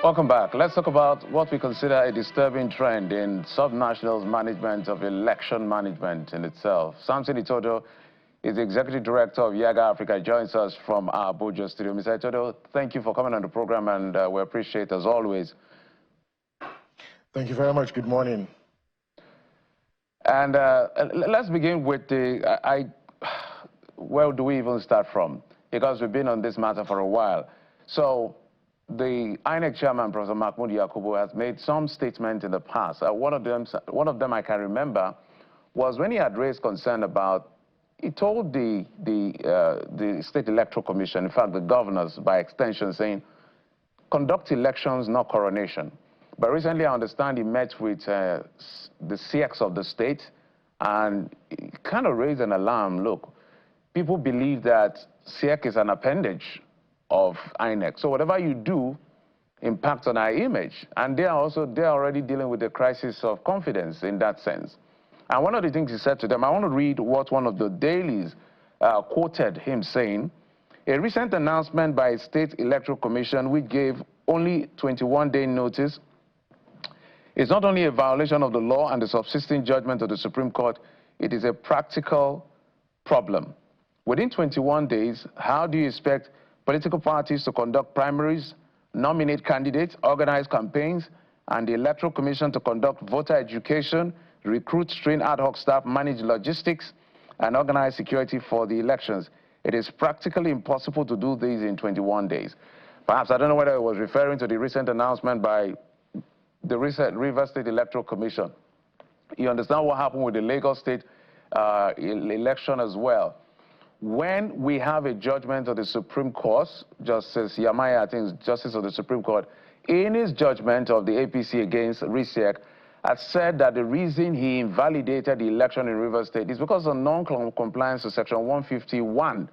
Welcome back. Let's talk about what we consider a disturbing trend in subnationals' management of election management in itself. Itodo is the Executive Director of Yaga Africa, joins us from our Abuja studio. Mr. Itodo, thank you for coming on the program, and we appreciate, as always. Thank you very much. Good morning. And let's begin with where do we even start from? Because we've been on this matter for a while. So, the INEC chairman, Professor Mahmoud Yakubu, has made some statements in the past. One of them I can remember was when he had raised concern about, he told the State Electoral Commission, in fact, the governors by extension, saying, conduct elections, not coronation. But recently, I understand he met with the CX of the state, and he kind of raised an alarm. Look, people believe that CX is an appendage of INEC. So whatever you do impacts on our image. And they're already dealing with the crisis of confidence in that sense. And one of the things he said to them, I want to read what one of the dailies quoted him saying, a recent announcement by State Electoral Commission which gave only 21-day notice is not only a violation of the law and the subsisting judgment of the Supreme Court, it is a practical problem. Within 21 days, how do you expect political parties to conduct primaries, nominate candidates, organize campaigns, and the Electoral Commission to conduct voter education, recruit, train ad hoc staff, manage logistics, and organize security for the elections? It is practically impossible to do these in 21 days. Perhaps, I don't know whether it was referring to the recent announcement by the recent Rivers State Electoral Commission. You understand what happened with the Lagos State election as well. When we have a judgment of the Supreme Court, Justice Yamaya, I think, Justice of the Supreme Court, in his judgment of the APC against RISEC, has said that the reason he invalidated the election in Rivers State is because of non-compliance to Section 151,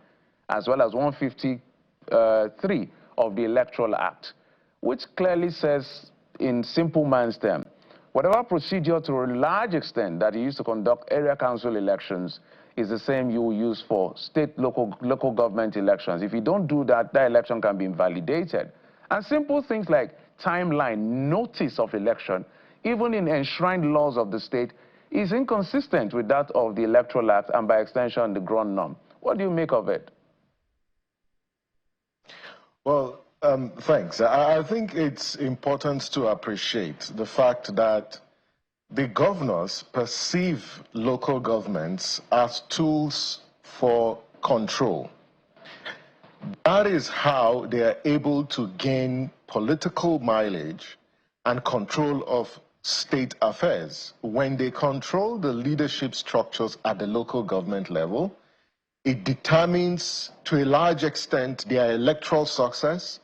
as well as 153 of the Electoral Act, which clearly says, in simple man's term, whatever procedure to a large extent that you use to conduct area council elections is the same you will use for state, local government elections. If you don't do that, that election can be invalidated. And simple things like timeline, notice of election, even in enshrined laws of the state, is inconsistent with that of the Electoral Act and by extension the ground norm. What do you make of it? Well, thanks. I think it's important to appreciate the fact that the governors perceive local governments as tools for control. That is how they are able to gain political mileage and control of state affairs. When they control the leadership structures at the local government level, it determines to a large extent their electoral success,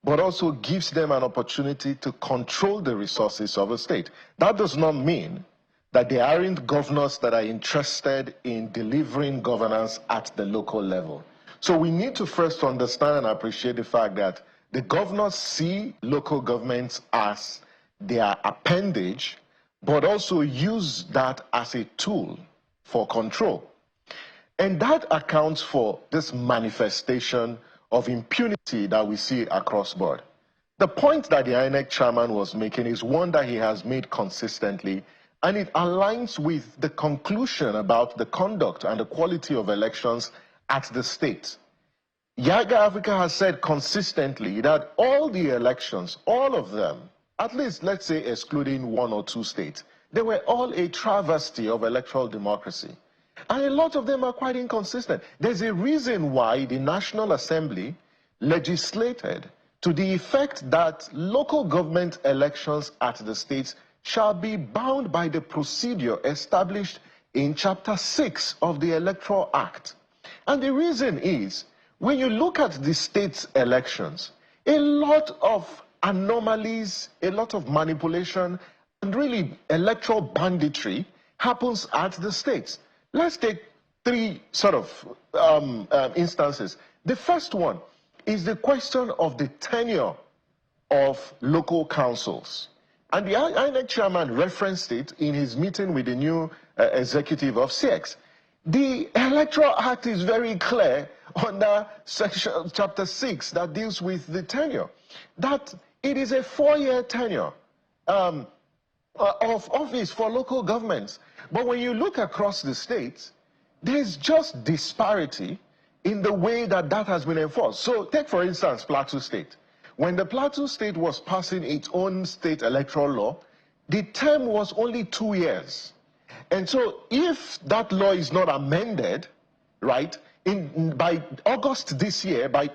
but also gives them an opportunity to control the resources of a state. That does not mean that there aren't governors that are interested in delivering governance at the local level. So we need to first understand and appreciate the fact that the governors see local governments as their appendage, but also use that as a tool for control. And that accounts for this manifestation of impunity that we see across board. The point that the INEC chairman was making is one that he has made consistently, and it aligns with the conclusion about the conduct and the quality of elections at the state. Yaga Africa has said consistently that all the elections, all of them, at least let's say excluding one or two states, they were all a travesty of electoral democracy. And a lot of them are quite inconsistent. There's a reason why the National Assembly legislated to the effect that local government elections at the states shall be bound by the procedure established in Chapter 6 of the Electoral Act. And the reason is, when you look at the state's elections, a lot of anomalies, a lot of manipulation, and really electoral banditry happens at the states. Let's take three sort of instances. The first one is the question of the tenure of local councils. And the INEC chairman referenced it in his meeting with the new executive of CX. The Electoral Act is very clear under Chapter 6 that deals with the tenure, that It is a 4-year tenure of office for local governments. But when you look across the states, there's just disparity in the way that that has been enforced. So take, for instance, Plateau State. When the Plateau State was passing its own state electoral law, the term was only 2 years. And so if that law is not amended, right, by August this year, by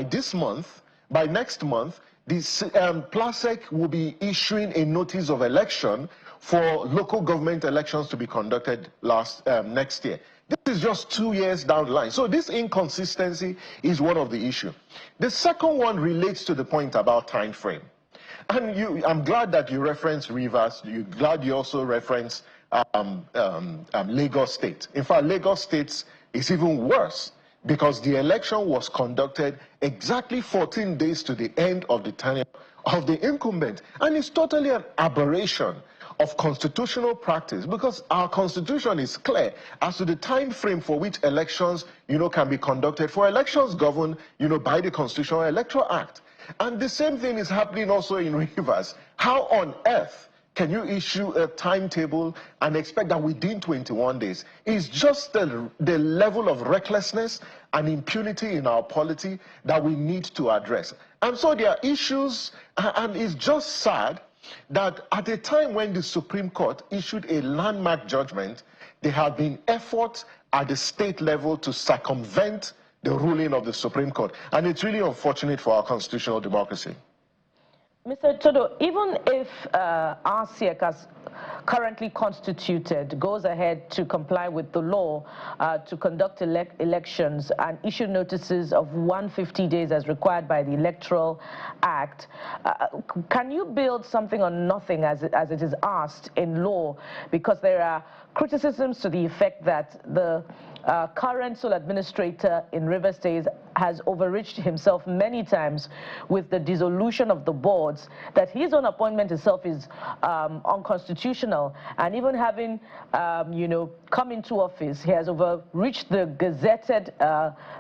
this month, by next month, this PLASEC will be issuing a notice of election for local government elections to be conducted next year. This is just 2 years down the line. So this inconsistency is one of the issues. The second one relates to the point about time frame. And I'm glad that you referenced Rivers. You're glad you also referenced Lagos State. In fact, Lagos State is even worse because the election was conducted exactly 14 days to the end of the tenure of the incumbent. And it's totally an aberration of constitutional practice because our constitution is clear as to the time frame for which elections, can be conducted for elections governed, by the Constitutional Electoral Act. And the same thing is happening also in Rivers. How on earth can you issue a timetable and expect that within 21 days? It's just the level of recklessness and impunity in our polity that we need to address. And so there are issues, and it's just sad that at a time when the Supreme Court issued a landmark judgment, there have been efforts at the state level to circumvent the ruling of the Supreme Court. And it's really unfortunate for our constitutional democracy. Mr. Itodo, even if RCEC as currently constituted goes ahead to comply with the law to conduct elections and issue notices of 150 days as required by the Electoral Act, can you build something on nothing as it is asked in law? Because there are criticisms to the effect that the current sole administrator in Rivers State has overreached himself many times with the dissolution of the boards, that his own appointment itself is unconstitutional, and even having, come into office, he has overreached the gazetted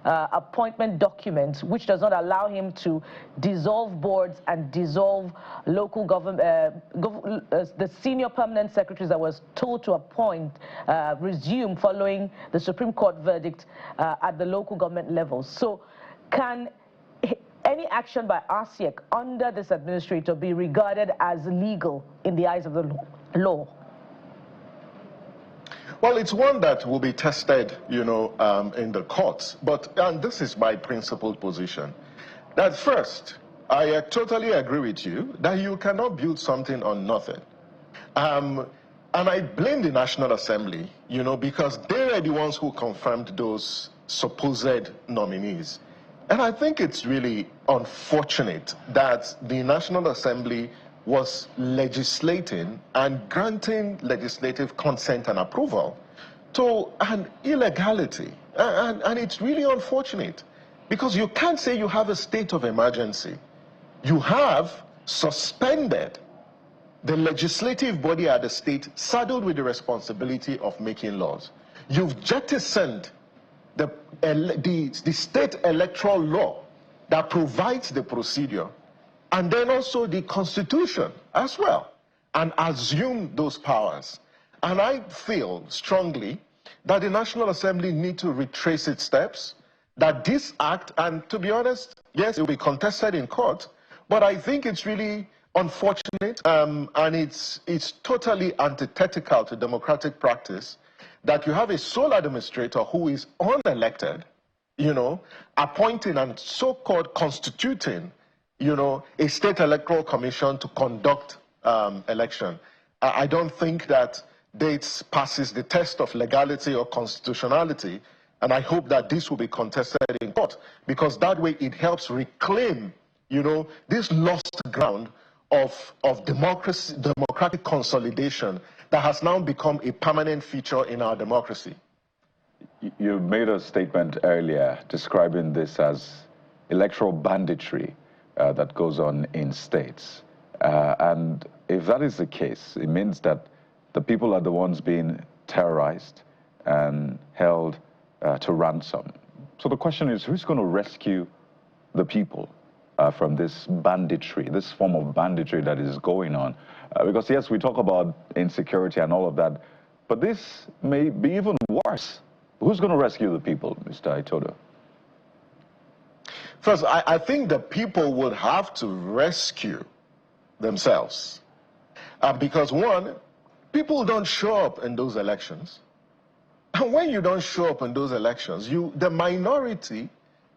appointment document, which does not allow him to dissolve boards and dissolve local government, the senior permanent secretaries that was told to appoint, resume following the Supreme Court verdict at the local government level. So can any action by RCEC under this administrator be regarded as legal in the eyes of the law? Well, it's one that will be tested, in the courts. And this is my principled position. That first, I totally agree with you that you cannot build something on nothing. And I blame the National Assembly, because they are the ones who confirmed those supposed nominees. And I think it's really unfortunate that the National Assembly was legislating and granting legislative consent and approval to an illegality. And it's really unfortunate because you can't say you have a state of emergency. You have suspended the legislative body at the state saddled with the responsibility of making laws. You've jettisoned the state electoral law that provides the procedure, and then also the Constitution as well, and assume those powers. And I feel strongly that the National Assembly need to retrace its steps, that this act, and to be honest, yes, it will be contested in court, but I think it's really unfortunate, and it's totally antithetical to democratic practice that you have a sole administrator who is unelected, appointing and so-called constituting, a state electoral commission to conduct election. I don't think that dates passes the test of legality or constitutionality, and I hope that this will be contested in court, because that way it helps reclaim, this lost ground of democratic consolidation that has now become a permanent feature in our democracy. You made a statement earlier describing this as electoral banditry that goes on in states. And if that is the case, it means that the people are the ones being terrorized and held to ransom. So the question is, who's going to rescue the people? from this banditry, this form of banditry that is going on? Because yes, we talk about insecurity and all of that, but this may be even worse. Who's going to rescue the people, Mr. Itodo? First, I think the people would have to rescue themselves. Because one, people don't show up in those elections. And when you don't show up in those elections, the minority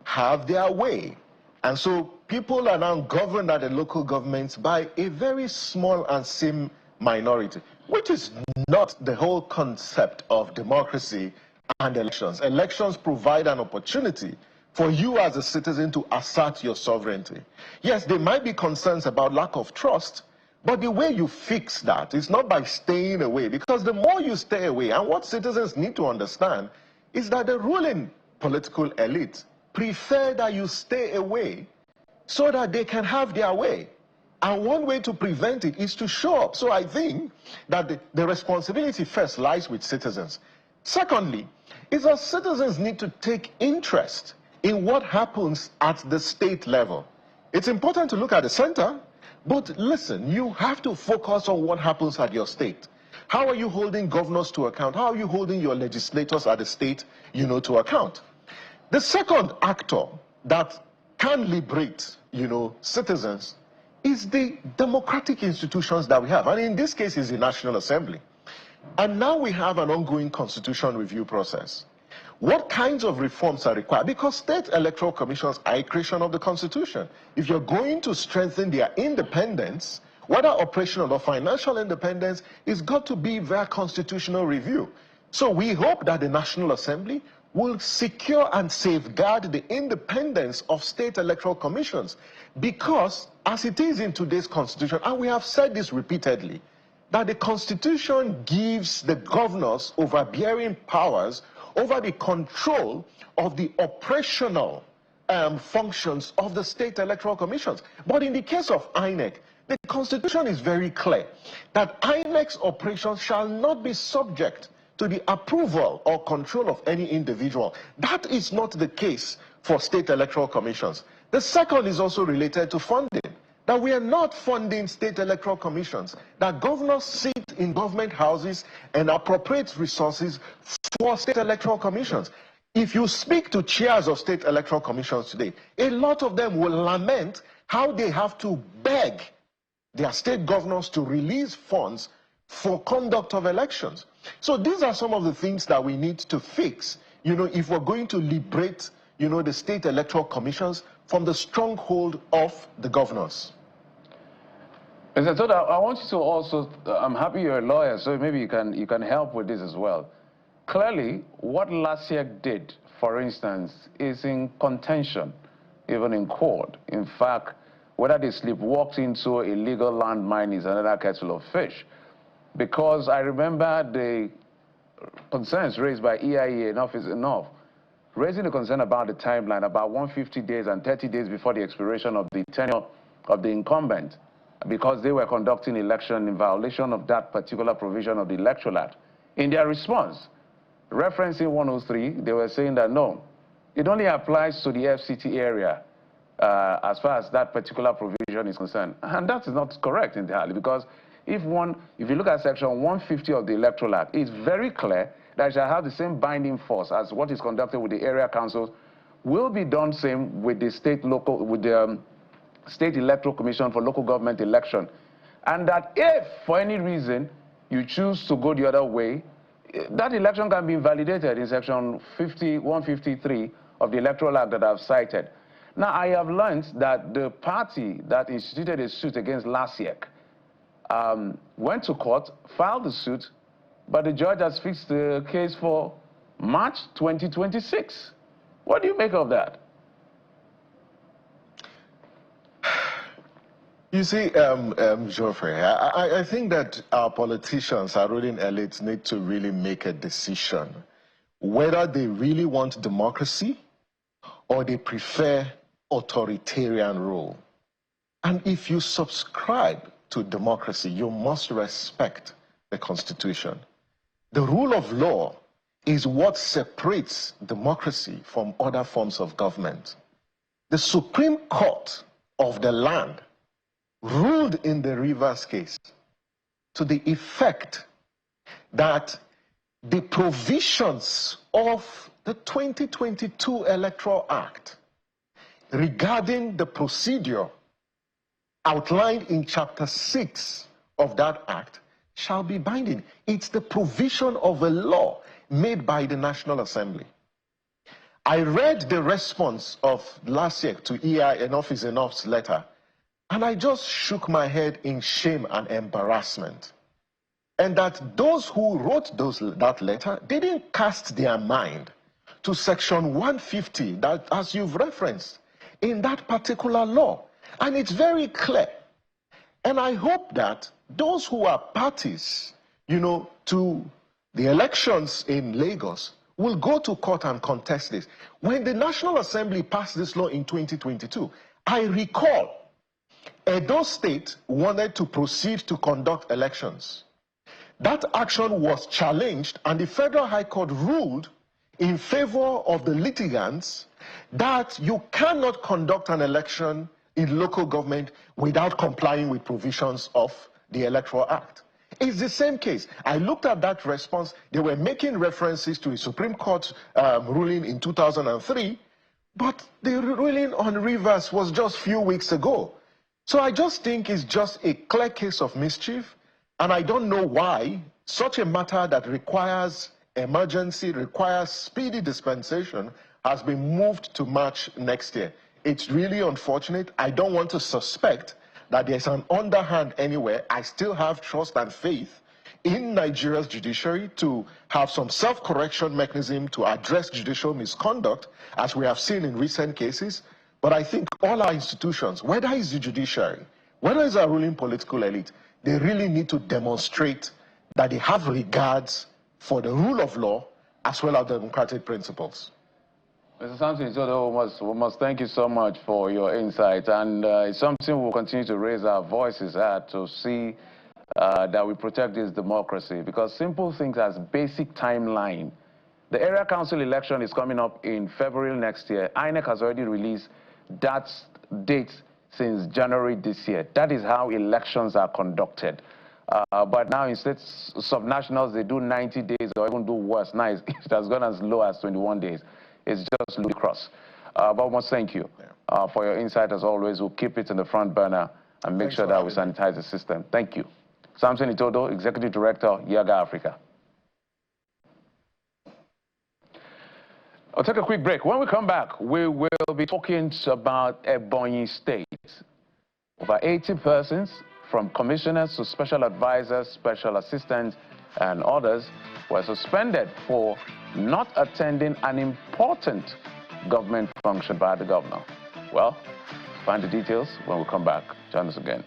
have their way. And so people are now governed at the local governments by a very small and slim minority, which is not the whole concept of democracy and elections. Elections provide an opportunity for you as a citizen to assert your sovereignty. Yes, there might be concerns about lack of trust, but the way you fix that is not by staying away, because the more you stay away, and what citizens need to understand is that the ruling political elite prefer that you stay away so that they can have their way. And one way to prevent it is to show up. So I think that the responsibility first lies with citizens. Secondly, is that citizens need to take interest in what happens at the state level. It's important to look at the center, but listen, you have to focus on what happens at your state. How are you holding governors to account? How are you holding your legislators at the state, to account? The second actor that can liberate, citizens is the democratic institutions that we have. And in this case, is the National Assembly. And now we have an ongoing constitution review process. What kinds of reforms are required? Because state electoral commissions are a creation of the Constitution. If you're going to strengthen their independence, whether operational or financial independence, it's got to be via constitutional review. So we hope that the National Assembly will secure and safeguard the independence of state electoral commissions, because as it is in today's Constitution, and we have said this repeatedly, that the Constitution gives the governors overbearing powers over the control of the operational functions of the state electoral commissions. But in the case of INEC, the Constitution is very clear that INEC's operations shall not be subject to the approval or control of any individual. That is not the case for state electoral commissions. The second is also related to funding, that we are not funding state electoral commissions, that governors sit in government houses and appropriate resources for state electoral commissions. If you speak to chairs of state electoral commissions today, a lot of them will lament how they have to beg their state governors to release funds for conduct of elections. So these are some of the things that we need to fix, if we're going to liberate, the state electoral commissions from the stronghold of the governors. Mr. Itodo, I want you to also, I'm happy you're a lawyer, so maybe you can help with this as well. Clearly, what LASIEC did, for instance, is in contention, even in court. In fact, whether they sleepwalked into illegal landmine is another kettle of fish. Because I remember the concerns raised by EIA, enough is enough, raising the concern about the timeline, about 150 days and 30 days before the expiration of the tenure of the incumbent, because they were conducting election in violation of that particular provision of the Electoral Act. In their response, referencing 103, they were saying that no, it only applies to the FCT area as far as that particular provision is concerned. And that is not correct entirely, because if you look at section 150 of the Electoral Act, it's very clear that it shall have the same binding force as what is conducted with the area councils, will be done same with the state electoral commission for local government election. And that if for any reason you choose to go the other way, that election can be invalidated in section 153 of the Electoral Act that I've cited. Now, I have learned that the party that instituted a suit against LASIEC went to court, filed the suit, but the judge has fixed the case for March 2026. What do you make of that? You see, Geoffrey, I think that our politicians, our ruling elites, need to really make a decision whether they really want democracy or they prefer authoritarian rule. And if you subscribe to democracy, you must respect the Constitution. The rule of law is what separates democracy from other forms of government. The Supreme Court of the land ruled in the Rivers case to the effect that the provisions of the 2022 Electoral Act regarding the procedure outlined in Chapter 6 of that Act shall be binding. It's the provision of a law made by the National Assembly. I read the response of last year to EI Enough is Enough's letter, and I just shook my head in shame and embarrassment. And that those who wrote that letter didn't cast their mind to Section 150 that, as you've referenced, in that particular law. And it's very clear. And I hope that those who are parties, to the elections in Lagos will go to court and contest this. When the National Assembly passed this law in 2022, I recall Edo State wanted to proceed to conduct elections. That action was challenged, and the Federal High Court ruled in favor of the litigants that you cannot conduct an election in local government without complying with provisions of the Electoral Act. It's the same case. I looked at that response. They were making references to a Supreme Court ruling in 2003, but the ruling on Rivers was just a few weeks ago. So I just think it's just a clear case of mischief, and I don't know why such a matter that requires emergency, requires speedy dispensation, has been moved to March next year. It's really unfortunate. I don't want to suspect that there's an underhand anywhere. I still have trust and faith in Nigeria's judiciary to have some self-correction mechanism to address judicial misconduct, as we have seen in recent cases. But I think all our institutions, whether it's the judiciary, whether it's our ruling political elite, they really need to demonstrate that they have regards for the rule of law as well as democratic principles. Mr. Samson Itodo, we must thank you so much for your insight, and it's something we'll continue to raise our voices at to see that we protect this democracy, because simple things as basic timeline. The area council election is coming up in February next year. INEC has already released that date since January this year. That is how elections are conducted. But now instead subnationals, they do 90 days or even do worse. Now it has gone as low as 21 days. It's just ludicrous. But we must thank you for your insight as always. We'll keep it in the front burner and make sure that we sanitize the system. Thank you. Samson Itodo, Executive Director, Yaga Africa. I'll take a quick break. When we come back, we will be talking about Ebonyi State. Over 80 persons, from commissioners to special advisors, special assistants, and others, were suspended for not attending an important government function by the governor. Well, find the details when we come back. Join us again.